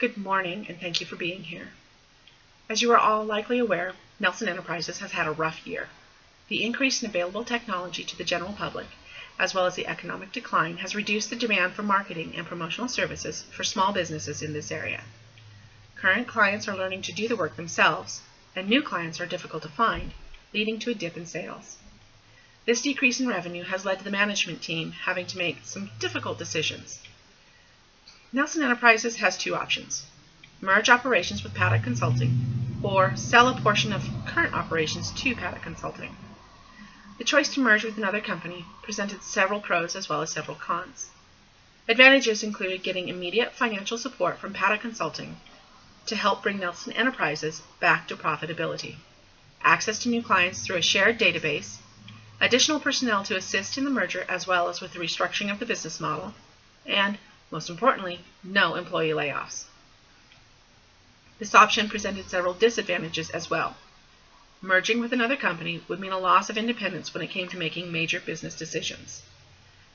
Good morning, and thank you for being here. As you are all likely aware, Nelson Enterprises has had a rough year. The increase in available technology to the general public, as well as the economic decline, has reduced the demand for marketing and promotional services for small businesses in this area. Current clients are learning to do the work themselves, and new clients are difficult to find, leading to a dip in sales. This decrease in revenue has led to the management team having to make some difficult decisions. Nelson Enterprises has two options: merge operations with Paddock Consulting, or sell a portion of current operations to Paddock Consulting. The choice to merge with another company presented several pros as well as several cons. Advantages included getting immediate financial support from Paddock Consulting to help bring Nelson Enterprises back to profitability, access to new clients through a shared database, additional personnel to assist in the merger as well as with the restructuring of the business model, and, most importantly, no employee layoffs. This option presented several disadvantages as well. Merging with another company would mean a loss of independence when it came to making major business decisions.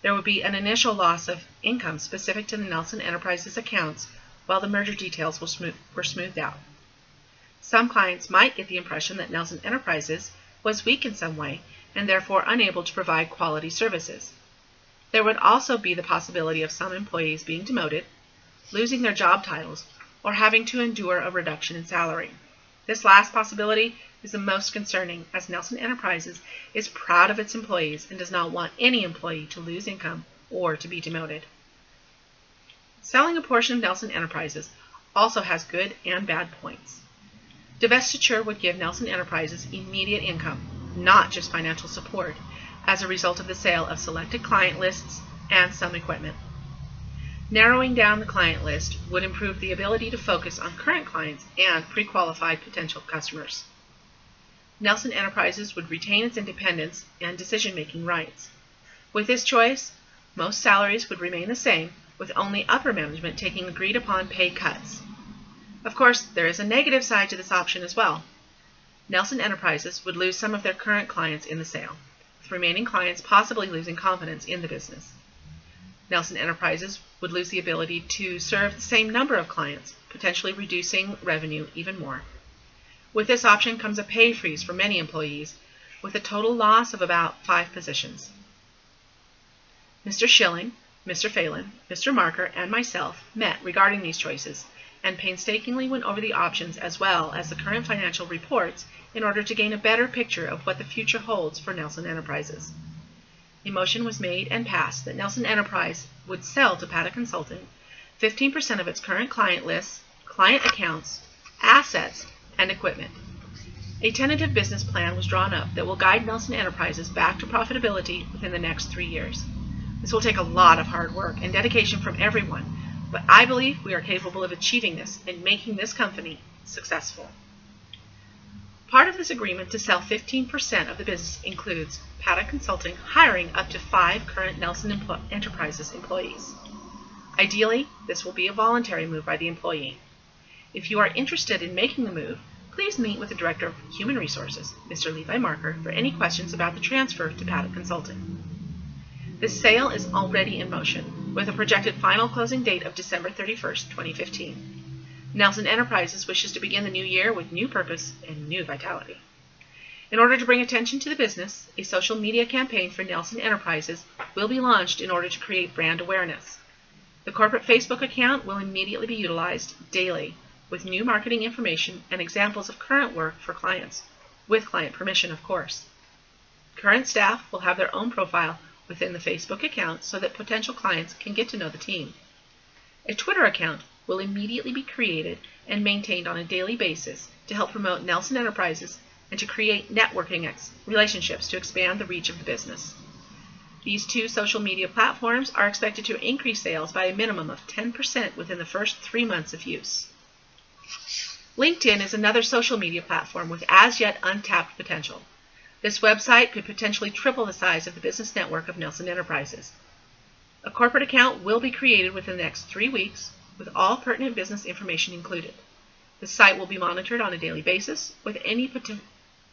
There would be an initial loss of income specific to the Nelson Enterprises accounts while the merger details were smoothed out. Some clients might get the impression that Nelson Enterprises was weak in some way and therefore unable to provide quality services. There would also be the possibility of some employees being demoted, losing their job titles, or having to endure a reduction in salary. This last possibility is the most concerning, as Nelson Enterprises is proud of its employees and does not want any employee to lose income or to be demoted. Selling a portion of Nelson Enterprises also has good and bad points. Divestiture would give Nelson Enterprises immediate income, not just financial support, as a result of the sale of selected client lists and some equipment. Narrowing down the client list would improve the ability to focus on current clients and pre-qualified potential customers. Nelson Enterprises would retain its independence and decision-making rights. With this choice, most salaries would remain the same, with only upper management taking agreed-upon pay cuts. Of course, there is a negative side to this option as well. Nelson Enterprises would lose some of their current clients in the sale, with remaining clients possibly losing confidence in the business. Nelson Enterprises would lose the ability to serve the same number of clients, potentially reducing revenue even more. With this option comes a pay freeze for many employees, with a total loss of about 5 positions. Mr. Schilling, Mr. Phelan, Mr. Marker, and myself met regarding these choices and painstakingly went over the options as well as the current financial reports in order to gain a better picture of what the future holds for Nelson Enterprises. A motion was made and passed that Nelson Enterprise would sell to Paddock Consulting 15% of its current client lists, client accounts, assets, and equipment. A tentative business plan was drawn up that will guide Nelson Enterprises back to profitability within the next 3 years. This will take a lot of hard work and dedication from everyone, but I believe we are capable of achieving this and making this company successful. Part of this agreement to sell 15% of the business includes Paddock Consulting hiring up to 5 current Nelson Enterprises employees. Ideally, this will be a voluntary move by the employee. If you are interested in making the move, please meet with the Director of Human Resources, Mr. Levi Marker, for any questions about the transfer to Paddock Consulting. This sale is already in motion, with a projected final closing date of December 31st, 2015. Nelson Enterprises wishes to begin the new year with new purpose and new vitality. In order to bring attention to the business, a social media campaign for Nelson Enterprises will be launched in order to create brand awareness. The corporate Facebook account will immediately be utilized daily with new marketing information and examples of current work for clients, with client permission, of course. Current staff will have their own profile within the Facebook account so that potential clients can get to know the team. A Twitter account will immediately be created and maintained on a daily basis to help promote Nelson Enterprises and to create networking relationships to expand the reach of the business. These 2 social media platforms are expected to increase sales by a minimum of 10% within the first 3 months of use. LinkedIn is another social media platform with as yet untapped potential. This website could potentially triple the size of the business network of Nelson Enterprises. A corporate account will be created within the next 3 weeks, with all pertinent business information included. The site will be monitored on a daily basis, with any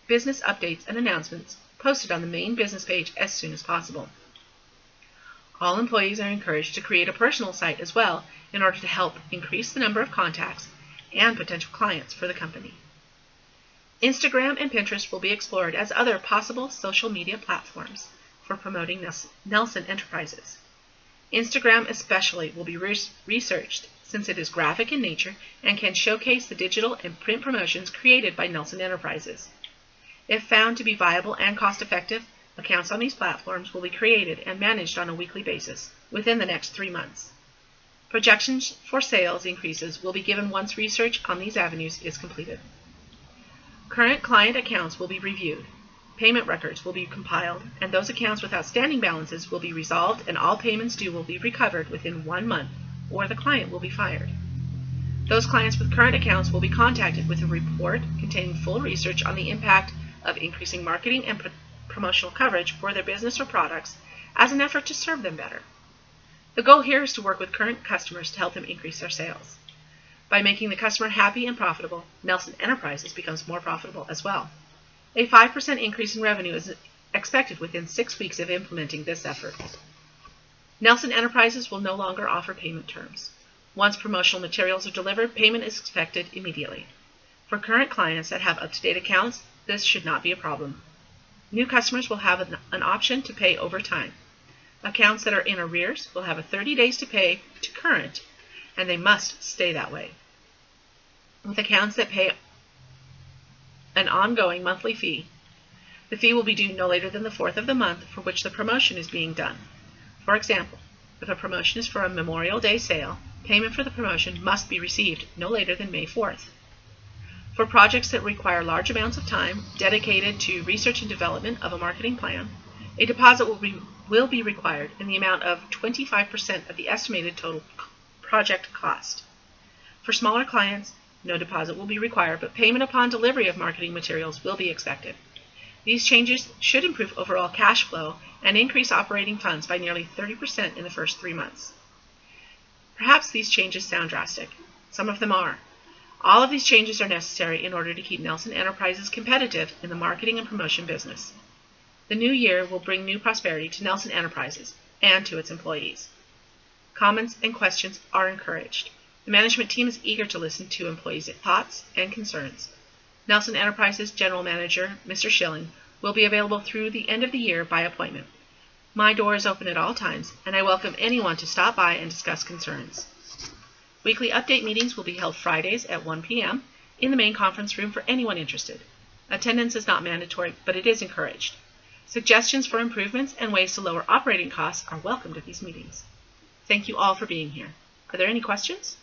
business updates and announcements posted on the main business page as soon as possible. All employees are encouraged to create a personal site as well in order to help increase the number of contacts and potential clients for the company. Instagram and Pinterest will be explored as other possible social media platforms for promoting Nelson Enterprises. Instagram especially will be researched since it is graphic in nature and can showcase the digital and print promotions created by Nelson Enterprises. If found to be viable and cost-effective, accounts on these platforms will be created and managed on a weekly basis within the next 3 months. Projections for sales increases will be given once research on these avenues is completed. Current client accounts will be reviewed. Payment records will be compiled, and those accounts with outstanding balances will be resolved and all payments due will be recovered within 1 month, or the client will be fired. Those clients with current accounts will be contacted with a report containing full research on the impact of increasing marketing and promotional coverage for their business or products as an effort to serve them better. The goal here is to work with current customers to help them increase their sales. By making the customer happy and profitable, Nelson Enterprises becomes more profitable as well. A 5% increase in revenue is expected within 6 weeks of implementing this effort. Nelson Enterprises will no longer offer payment terms. Once promotional materials are delivered, payment is expected immediately. For current clients that have up-to-date accounts, this should not be a problem. New customers will have an option to pay over time. Accounts that are in arrears will have 30 days to pay to current, and they must stay that way. With accounts that pay an ongoing monthly fee, the fee will be due no later than the 4th of the month for which the promotion is being done. For example, if a promotion is for a Memorial Day sale, payment for the promotion must be received no later than May 4th. For projects that require large amounts of time dedicated to research and development of a marketing plan, a deposit will be required in the amount of 25% of the estimated total project cost. For smaller clients, no deposit will be required, but payment upon delivery of marketing materials will be expected. These changes should improve overall cash flow and increase operating funds by nearly 30% in the first 3 months. Perhaps these changes sound drastic. Some of them are. All of these changes are necessary in order to keep Nelson Enterprises competitive in the marketing and promotion business. The new year will bring new prosperity to Nelson Enterprises and to its employees. Comments and questions are encouraged. The management team is eager to listen to employees' thoughts and concerns. Nelson Enterprises General Manager, Mr. Schilling, will be available through the end of the year by appointment. My door is open at all times, and I welcome anyone to stop by and discuss concerns. Weekly update meetings will be held Fridays at 1 p.m. in the main conference room for anyone interested. Attendance is not mandatory, but it is encouraged. Suggestions for improvements and ways to lower operating costs are welcomed at these meetings. Thank you all for being here. Are there any questions?